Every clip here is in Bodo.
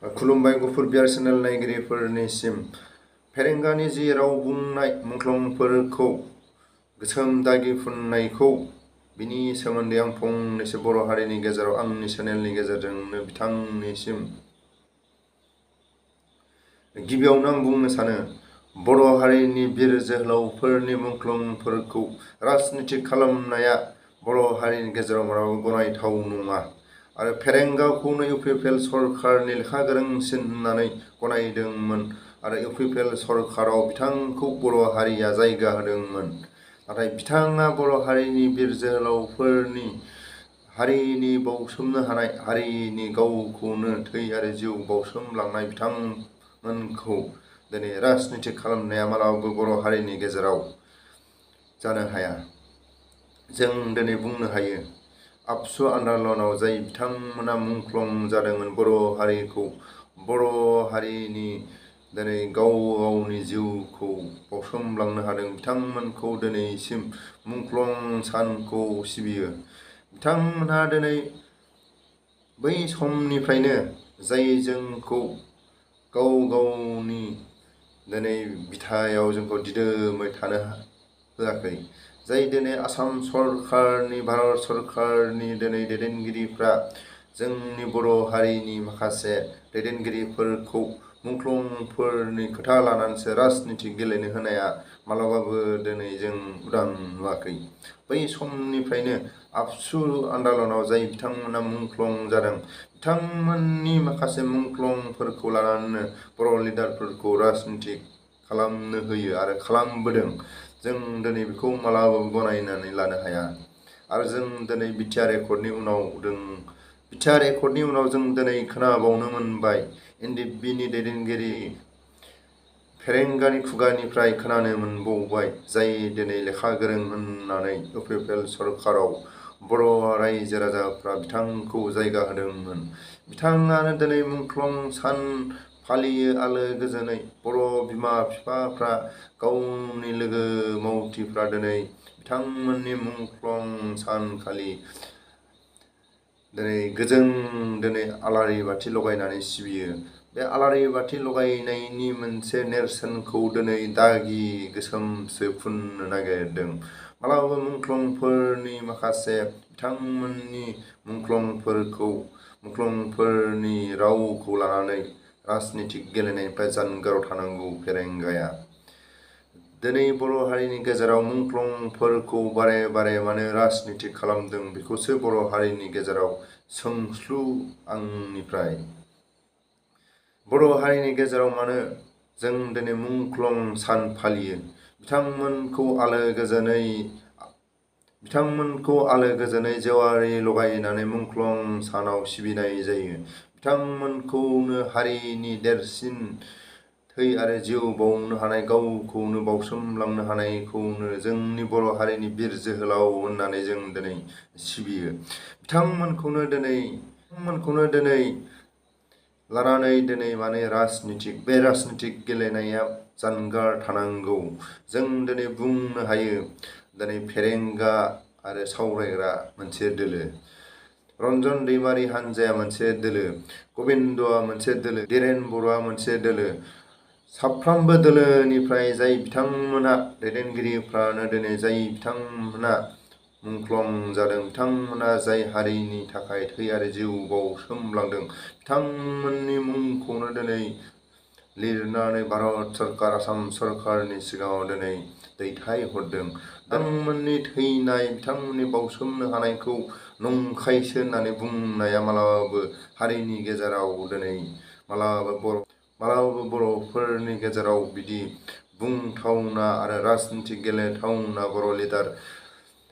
खुलुमबाय गुफुर बियार चेनेल नायगिरिफोरनिसिम फेरेंगानि जि राव बुंनाय मुंख्लंफोरखौ गोसोम दागि फुननायखौ बिनि सोमोन्दै आं फंनैसो बर' हारिनि गेजेराव आंनि चेनेलनि गेजेरजोंनो बिथांनिसिम गिबियावनो आं बुंनो सानो बर' हारिनि बिर जोहोलावफोरनि मुंख्लंफोरखौ राजनितिक खालामनाया बर' हारिनि गेजेराव माब्लाबाबो गनायथाव नङा आरो फेरेंगाखौनो इउपिपिएल सरकारनि लेखा गोरोंसिन होननानै गनायदोंमोन आरो इउपिपिएल सरकाराव बिथांखौ बर' हारिया जायगा होदोंमोन। नाथाय बिथाङा बर' हारिनि बिर जोहोलावफोरनि हारिनि बाउसोमनो हानाय हारिनि गावखौनो थै आरो जिउ बाउसोमलांनाय बिथांमोनखौ दिनै राजनितिक खालामनाया मालाबाबो बर' हारिनि गेजेराव जानो हाया। जों दिनै बुंनो हायो आबसु आन्दालनाव जाय बिथांमोना मुंख्लं जादोंमोन बर' हारिनि दिनै गावनि जिउखौ बाउसोमलांनो हादों बिथांमोनखौ दिनैसिम मुंख्लं सानखौ सिबियो। बिथांमोनहा दिनै बै समनिफ्रायनो जाय जोंखौ गावनि दिनै बिथायाव जोंखौ दिदोमै थानो होआखै, जाय दिनै आसाम सरकारनि भारत सरकारनि दिनै दैदेनगिरिफ्रा जोंनि बर' हारिनि माखासे दैदेनगिरिफोरखौ मुंख्लंफोरनि खोथा लानानैसो राजनितिक गेलेनो होनाया मालाबाबो दिनै जों उदां नुवाखै। बै समनिफ्रायनो आबसु आन्दालनाव जाय बिथांमोना मुंख्लं जादों बिथांमोननि माखासे मुंख्लंफोरखौ लानानैनो बर' लिडारफोरखौ राजनितिक खालामनो होयो आरो खालामबोदों। जों दिनै बेखौ मालाबाबो गनायनानै लानो हाया आरो जों दिनै बिटिआर एकर्डनि उनाव जों दिनै खोनाबावनो मोनबाय NDFBनि दैदेनगिरि फेरेंगानि खुगानिफ्राय खोनानो मोनबावबाय जाय दिनै लेखा गोरों होननानै इउपिपिएल सरकाराव बर' रायजो राजाफ्रा बिथांखौ जायगा होदोंमोन। बिथाङानो दिनै मुंख्लं सान फालियो आलो गोजोनै बर' बिमा बिफाफ्रा गावनि लोगो मावथिफ्रा दिनै बिथांमोननि मुंख्लं सानखालि दिनै आलारि बाथि लगायनानै सिबियो। बे आलारि बाथि लगायनायनि मोनसे नेरसोनखौ दिनै दागि गोसोमसो फुननो नागिरदों। मालाबाबो मुंख्लंफोरनि माखासे बिथांमोननि मुंख्लंफोरनि रावखौ लानानै राजनितिक गेलेनायनिफ्राय जानगाराव थानांगौ फेरेंगाया। दिनै बर' हारिनि गेजेराव मुंख्लंफोरखौ बारे बारे मानो राजनितिक खालामदों बेखौसो बर' हारिनि गेजेराव सोंस्लु आंनिफ्राय। बर' हारिनि गेजेराव मानो जों दिनै मुंख्लं सान फालियो? बिथांमोनखौ आलो गोजोनै जेवारि लगायनानै मुंख्लं सानाव सिबिनाय जायो। बिथांमोनखौनो हारिनि देरसिन थै आरो जिउ बाउनो हानाय गावखौनो बाउसोमलांनो हानायखौनो जोंनि बर' हारिनि बिर जोहोलाव होननानै जों दिनै सिबियो। बिथांमोनखौनो दिनै लानानै दिनै माने बे राजनितिक गेलेनाया जानगार थानांगौ। जों दिनै बुंनो हायो दिनै फेरेंगा आरो सावरायग्रा मोनसे दोलो, रन्जन दैमारि हान्जाया मोनसे दोलो, गबिन्दआ मोनसे दोलो, दिरेन बर'आ मोनसे दोलो। साफ्रोमबो दोलोनिफ्राय जाय बिथांमोना दैदेनगिरिफ्रानो दिनै जाय बिथांमोना मुंख्लं जादों, बिथांमोना जाय हारिनि थाखाय थै आरो जिउ बाउसोमलांदों, बिथांमोननि मुंखौनो दिनै लिरनानै भारत सरकार आसाम सरकारनि सिगाङाव दिनै दैथायहरदों। बिथांमोननि थैनाय, बिथांमोननि बाउसोमनो हानायखौ नंखायसो होननानै बुंनाया मालाबाबो हारिनि गेजेराव दिनै मालाबाबो बर'फोरनि गेजेराव बिदि बुंथावना आरो राजनितिक गेलेथावना बर' लिडार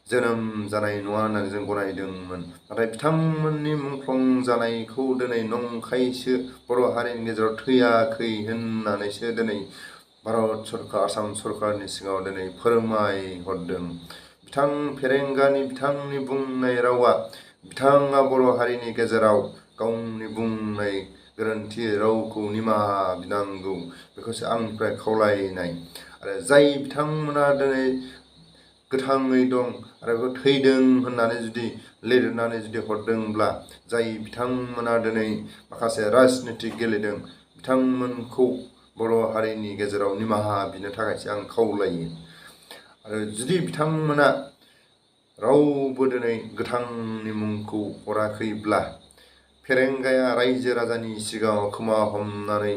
जोनोम जानाय नङा होननानै जों गनायदोंमोन। नाथाय बिथांमोननि मुंख्लं जानायखौ दिनै नंखायसो बर' हारिनि गेजेराव थैयाखै होननानैसो दिनै भारत सरकार आसाम सरकारनि सिगाङाव दिनै फोरमायहरदों। बिथांनि बुंनाय रावा, बिथाङा बर' हारिनि गेजेराव गावनि बुंनाय गोरोन्थि रावखौ निमाहा बिनांगौ बेखौसो आंनिफ्राय खावलायनाय। आरो जाय बिथांमोना दिनै गोथाङै दं आरो बेखौ थैदों होननानै जुदि लिरनानै जुदि हरदोंब्ला जाय बिथांमोना दिनै माखासे राजनितिक गेलेदों बिथांमोनखौ बर' हारिनि गेजेराव निमाहा बिनो थाखायसो आं खावलायो। आरो जुदि बिथांमोना रावबो दिनै गोथांनि मुंखौ हराखैब्ला फेरेंगाया रायजो राजानि सिगाङाव खोमा हमनानै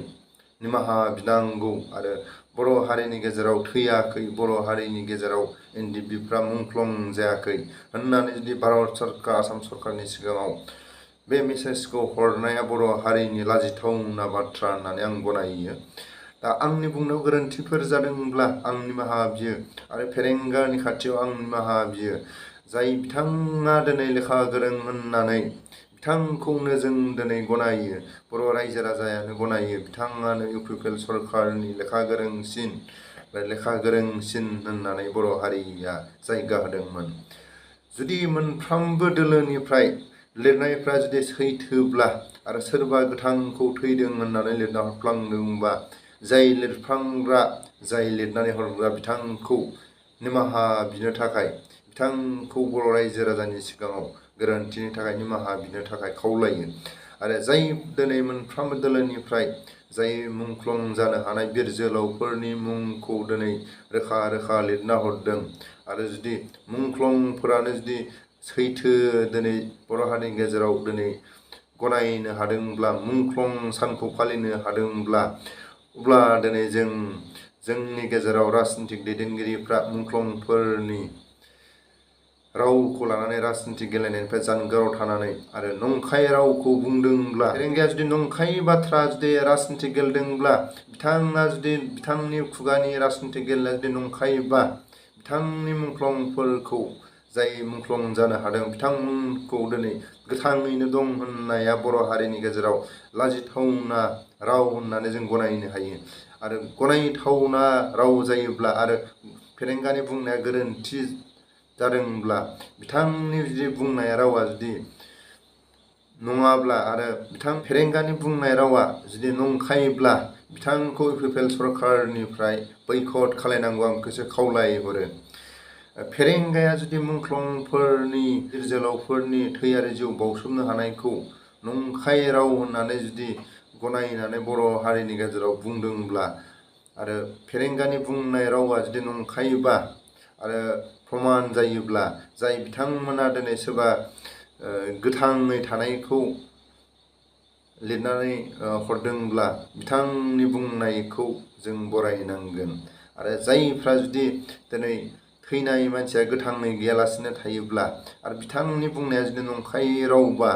निमाहा बिनांगौ आरो बर' हारिनि गेजेराव थैयाखै, बर' हारिनि गेजेराव NDFBफ्रा मुंख्लं जायाखै होननानै जुदि भारत सरकार, आसाम सरकारनि सिगाङाव बे मेसेजखौ हरनाया बर' हारिनि लाजिथावना बाथ्रा होननानै आं गनायो। दा आंनि बुंनायाव गोरोन्थिफोर जादोंब्ला आं निमाहा बियो आरो फेरेंगानि खाथियाव आं निमाहा बियो। जाय बिथाङा दिनै लेखा गोरों होननानै बिथांखौनो जों दिनै गनायो, बर' रायजो राजायानो गनायो, बिथाङानो UPPL सरकारनि लेखा गोरोंसिन होननानै बर' हारिया जायगा होदोंमोन। जुदि मोनफ्रोमबो दोलोनिफ्राय लिरनायफ्रा जुदि सैथोब्ला आरो सोरबा गोथांखौ थैदों होननानै लिरना हरफ्लांदोंबा जाय लिरफ्लांग्रा, जाय लिरनानै हरग्रा बिथांखौ निमाहा बिनो थाखाय, बिथांखौ बर' रायजो राजानि सिगाङाव गोरोन्थिनि थाखाय निमाहा बिनो थाखाय खावलायो। आरो जाय दिनै मोनफ्रोमबो दोलोनिफ्राय जाय मुंख्लं जानो हानाय बिर जोहोलावफोरनि मुंखौ दिनै रोखा रोखा लिरना हरदों आरो जुदि मुंख्लंफोरानो जुदि सैथो दिनै बर' हारिनि गेजेराव दिनै गनायनो हादोंब्ला, मुंख्लं सानखौ फालिनो हादोंब्ला, अब्ला दिनै जोंनि गेजेराव राजनितिक दैदेनगिरिफ्रा मुंख्लंफोरनि रावखौ लानानै राजनितिक गेलेनायनिफ्राय जानगाराव थानानै आरो नंखाय रावखौ बुंदोंब्ला, फेरेंगाया जुदि नंखाय बाथ्रा जुदि राजनितिक गेलेदोंब्ला, बिथाङा जुदि बिथांनि खुगानि राजनितिक गेलेनाया जुदि नंखायबा, बिथांनि मुंख्लंफोरखौ जाय मुंख्लं जानो हादों बिथांमोनखौ दिनै गोथाङैनो दं होननाया बर' हारिनि गेजेराव लाजिथावना राव होननानै जों गनायनो हायो। आरो गनायथावना राव जायोब्ला आरो फेरेंगानि बुंनाया गोरोन्थि जादोंब्ला, बिथांनि जुदि बुंनाय रावा जुदि नङाब्ला आरो फेरेंगानि बुंनाय रावा जुदि नंखायब्ला बिथांखौ UPPL सरकारनिफ्राय बैकट खालायनांगौ आं बेखौसो खावलायहरो। फेरेंगाया जुदि मुंख्लंफोरनि, बिर जोहोलावफोरनि थै आरो जिउ बाउसोमनो हानायखौ नंखाय राव होननानै जुदि गनायनानै बर' हारिनि गेजेराव बुंदोंब्ला आरो फेरेंगानि बुंनाय रावा जुदि नंखायबा आरो प्रमान जायोब्ला, जाय बिथांमोना दिनै सोरबा गोथाङै थानायखौ लिरनानै हरदोंब्ला बिथांनि बुंनायखौ जों बरायनांगोन। आरो जायफ्रा जुदि दिनै थैनाय मानसिया गोथाङै गैयालासिनो थायोब्ला आरो बिथांनि बुंनाया जुदि नंखाय रावबा,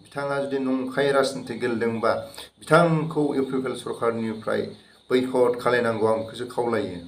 बिथाङा जुदि नंखाय राजनितिक गेलेदोंबा बिथांखौ UPPL सरकारनिफ्राय बैकट खालायनांगौ आं बेखौसो खावलायो।